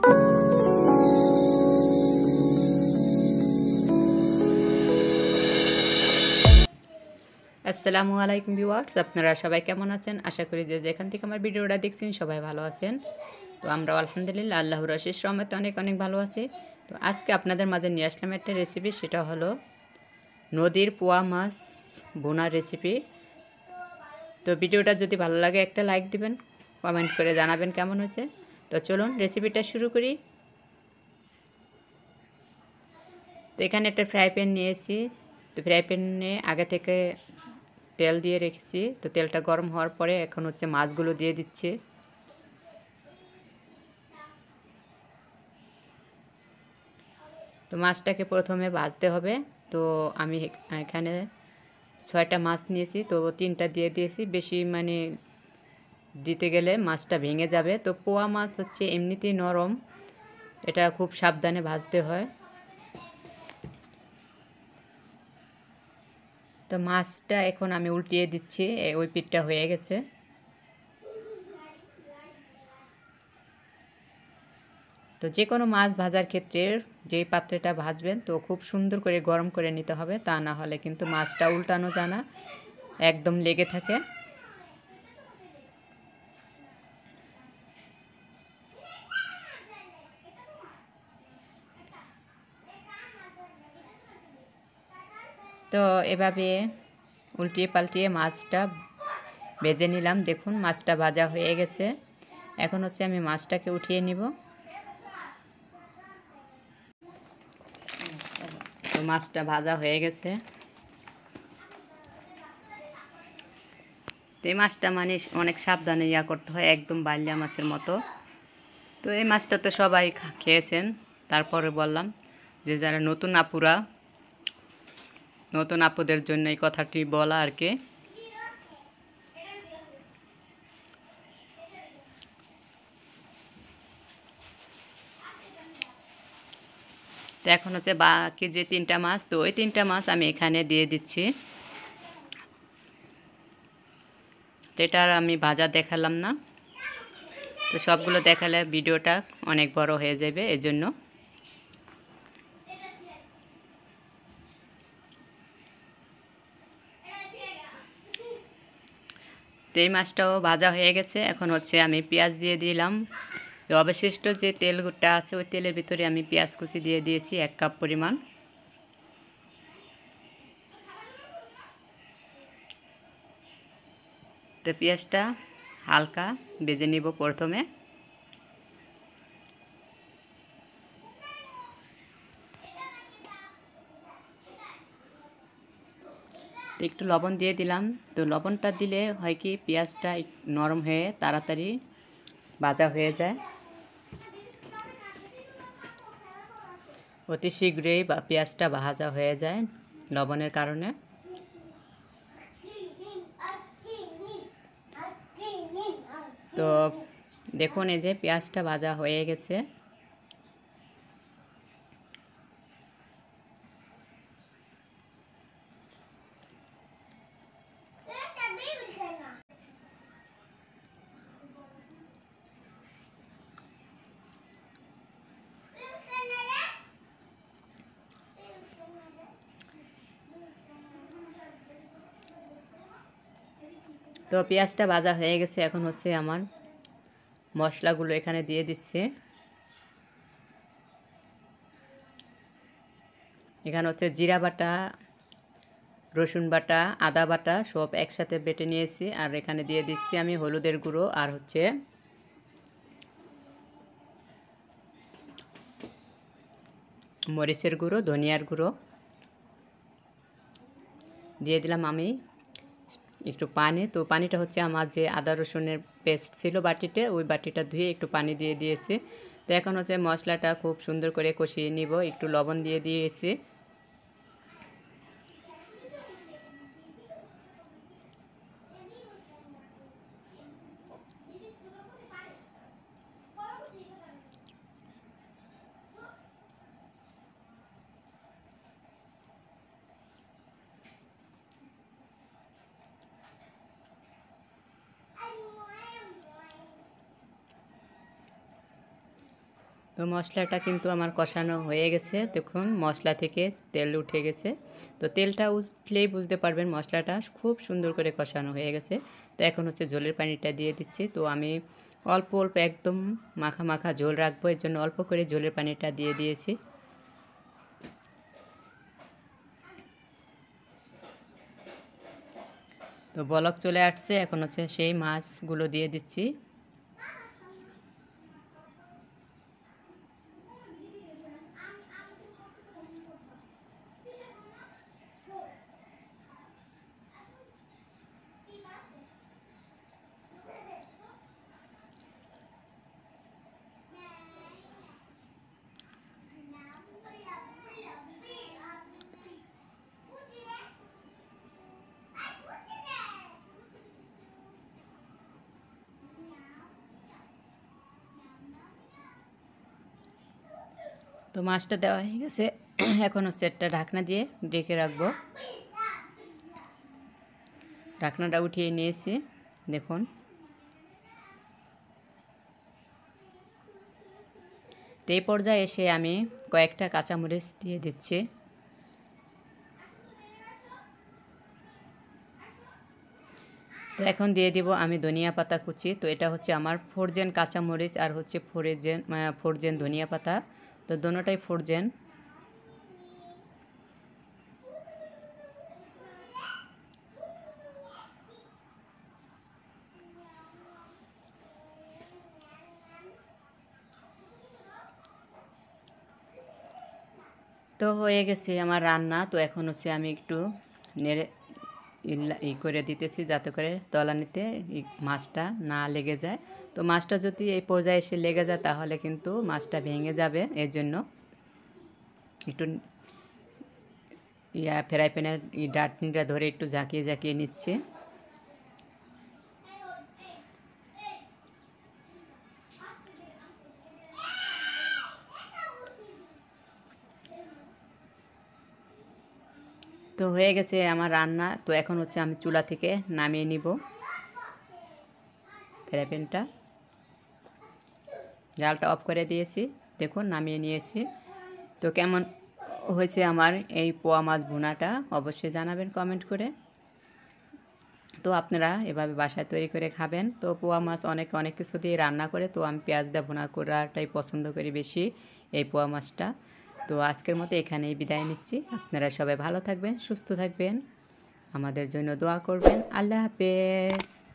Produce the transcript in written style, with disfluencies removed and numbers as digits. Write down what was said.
আসসালামু আলাইকুম ভিউয়ার্স, আপনারা সবাই কেমন আছেন? আশা করি যে যেখান থেকে আমার ভিডিওটা দেখছেন সবাই ভালো আছেন। তো আমরাও আলহামদুলিল্লাহ আল্লাহর অশেষ রহমতে অনেক অনেক ভালো আছি। তো আজকে আপনাদের মাঝে নিয়ে আসলাম একটা রেসিপি, সেটা হলো নদীর পোয়া মাছ ভুনার রেসিপি। তো ভিডিওটা যদি ভালো লাগে একটা লাইক দিবেন, কমেন্ট করে জানাবেন কেমন হয়েছে। তো চলুন রেসিপিটা শুরু করি। তো এখানে একটা ফ্রাই প্যান নিয়েছি। তো ফ্রাই প্যানে আগে থেকে তেল দিয়ে রেখেছি। তো তেলটা গরম হওয়ার পরে এখন হচ্ছে মাছগুলো দিয়ে দিচ্ছি। তো মাছটাকে প্রথমে ভাজতে হবে। তো আমি এখানে 6টা মাছ নিয়েছি, তো 3টা দিয়ে দিয়েছি। বেশি দিতে গেলে মাছটা ভেঙে যাবে। তো পোয়া মাছ হচ্ছে এমনিতেই নরম, এটা খুব সাবধানে ভাজতে হয়। তো মাছটা এখন আমি উল্টিয়ে দিচ্ছি, ওই পিঠটা হয়ে গেছে। তো যে কোনো মাছ ভাজার ক্ষেত্রে যেই পাত্রটা ভাজবেন তো খুব সুন্দর করে গরম করে নিতে হবে, তা না হলে কিন্তু মাছটা উল্টানো যায় না, একদম লেগে থাকে। তো এভাবে উল্টিয়ে পাল্টিয়ে মাছটা ভেজে নিলাম। দেখুন মাছটা ভাজা হয়ে গেছে। এখন হচ্ছে আমি মাছটাকে উঠিয়ে নিব। তো মাছটা ভাজা হয়ে গেছে। তো এই মাছটা অনেক সাবধানে করতে হয়, একদম বাল্যা মাছের মতো। তো এই মাছটা তো সবাই খেয়েছেন, তারপরে বললাম যে যারা নতুন আপুদের জন্য এই কথাটি বলা আর কি। তো এখন হচ্ছে বাকি যে 3টা মাছ, তো ওই 3টা মাছ আমি এখানে দিয়ে দিচ্ছি। তো এটা আর আমি ভাজা দেখালাম না, তো সবগুলো দেখালে ভিডিওটা অনেক বড় হয়ে যাবে, এজন্য। তো এই মাছটাও ভাজা হয়ে গেছে। এখন হচ্ছে আমি পেঁয়াজ দিয়ে দিলাম। তো অবশিষ্ট যে তেলটা আছে ওই তেলের ভিতরে আমি পেঁয়াজ কুচি দিয়ে দিয়েছি 1 কাপ পরিমাণ। তো পেঁয়াজটা হালকা ভেজে নিব প্রথমে। তো একটু লবণ দিয়ে দিলাম। তো লবণটা দিলে হয় কি পেঁয়াজটা নরম হয়ে তাড়াতাড়ি ভাজা হয়ে যায়, অতি শীঘ্রই পেঁয়াজটা ভাজা হয়ে যায় লবণের কারণে। তো দেখুন এই যে পেঁয়াজটা ভাজা হয়ে গেছে। তো পেঁয়াজটা ভাজা হয়ে গেছে। এখন হচ্ছে আমার মশলাগুলো এখানে দিয়ে দিচ্ছে। এখানে হচ্ছে জিরা বাটা, রসুন বাটা, আদা বাটা সব একসাথে বেটে নিয়েছি। আর এখানে দিয়ে দিচ্ছি আমি হলুদের গুঁড়ো আর হচ্ছে মরিচের গুঁড়ো, ধনিয়ার গুঁড়ো দিয়ে দিলাম আমি একটু পানি। তো পানিটা হচ্ছে আমার যে আদা রসুনের পেস্ট ছিল বাটিতে, ওই বাটিটা ধুয়ে একটু পানি দিয়ে দিয়েছি। তো এখন হচ্ছে মশলাটা খুব সুন্দর করে কষিয়ে নিব। একটু লবণ দিয়ে দিয়েছি। তো মশলাটা কিন্তু আমার কষানো হয়ে গেছে। দেখুন মশলা থেকে তেল উঠে গেছে। তো তেলটা উঠলেই বুঝতে পারবেন মশলাটা খুব সুন্দর করে কষানো হয়ে গেছে। তো এখন হচ্ছে ঝোলের পানিটা দিয়ে দিচ্ছি। তো আমি অল্প অল্প একদম মাখা মাখা ঝোল রাখবো, এর জন্য অল্প করে ঝোলের পানিটা দিয়ে দিয়েছি। তো বলক চলে আসছে, এখন হচ্ছে সেই মাছগুলো দিয়ে দিচ্ছি। তো মাছটা দেওয়া হয়ে গেছে, এখন হচ্ছে একটা ঢাকনা দিয়ে ঢেকে রাখবো। ঢাকনাটা উঠিয়ে নিয়েছি দেখুন। তো এই পর্যায়ে এসে আমি কয়েকটা কাঁচামরিচ দিয়ে দিচ্ছি। তো এখন দিয়ে দিব আমি ধনিয়া পাতা কুচি। তো এটা হচ্ছে আমার ফ্রোজেন কাঁচামরিচ আর হচ্ছে ফ্রোজেন ধনিয়া পাতা, তো দোনোটাই ফ্রোজেন। তো হয়ে গেছে আমার রান্না। তো এখন হচ্ছে আমি একটু নেড়ে করে দিতেছি যাতে করে তলানিতে মাছটা না লেগে যায়। তো মাছটা যদি এই পর্যায়ে এসে লেগে যায় তাহলে কিন্তু মাছটা ভেঙে যাবে, এর জন্য একটু ফ্রাই প্যানের ডাটনিটা ধরে একটু ঝাঁকিয়ে ঝাঁকিয়ে নিচ্ছে। তো হয়ে গেছে আমার রান্না। তো এখন হচ্ছে আমি চুলা থেকে নামিয়ে নিব ফ্রাই প্যানটা, জালটা অফ করে দিয়েছি। দেখুন নামিয়ে নিয়েছি। তো কেমন হয়েছে আমার এই পোয়া মাছ ভুনাটা অবশ্যই জানাবেন কমেন্ট করে। তো আপনারা এভাবে বাসায় তৈরি করে খাবেন। তো পোয়া মাছ অনেক কিছু দিয়ে রান্না করে, তো আমি পেঁয়াজ দিয়ে ভুনা করাটাই পছন্দ করি বেশি এই পোয়া মাছটা। তো আজকের মতো এখানেই বিদায় নিচ্ছি। আপনারা সবাই ভালো থাকবেন, সুস্থ থাকবেন, আমাদের জন্য দোয়া করবেন। আল্লাহ হাফেজ।